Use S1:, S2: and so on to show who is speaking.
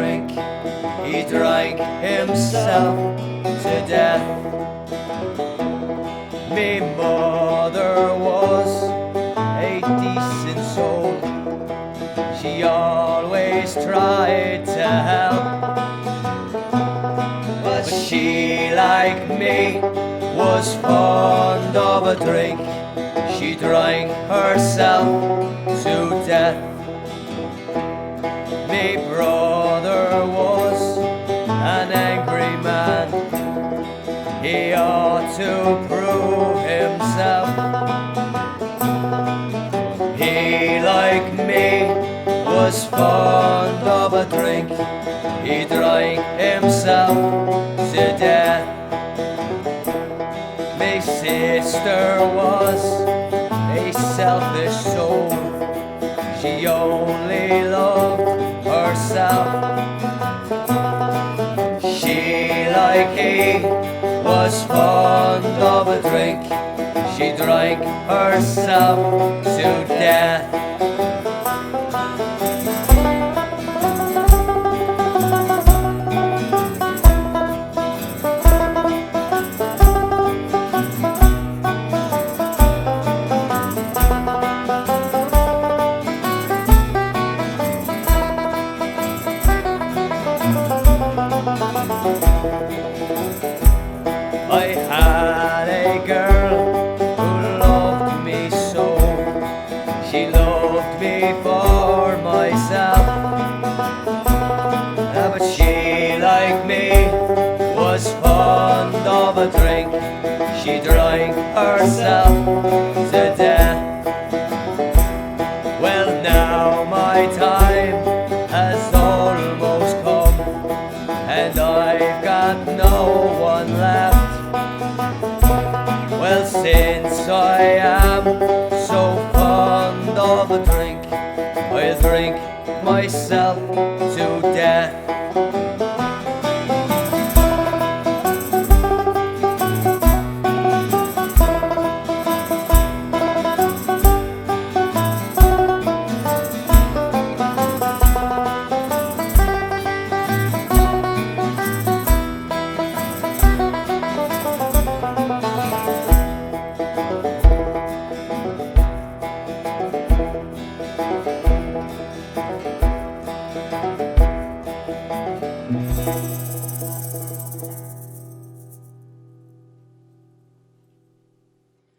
S1: drink, he drank himself to death. Me mother was a decent soul, she always tried to help, but she, like me, was fond of a drink. She drank herself to death. Me brother was an angry man, he ought to prove himself. He, like me, was fond of a drink, he drank himself to death. My sister was a selfish soul, she only loved herself. She, like he, was fond of a drink, she drank herself to death. I had a girl who loved me so, she loved me for myself. But she, like me, was fond of a drink, she drank herself to death. Well, now my time has almost come, and I've got no one left. Well, since I am so fond of a drink, I'll drink myself to death.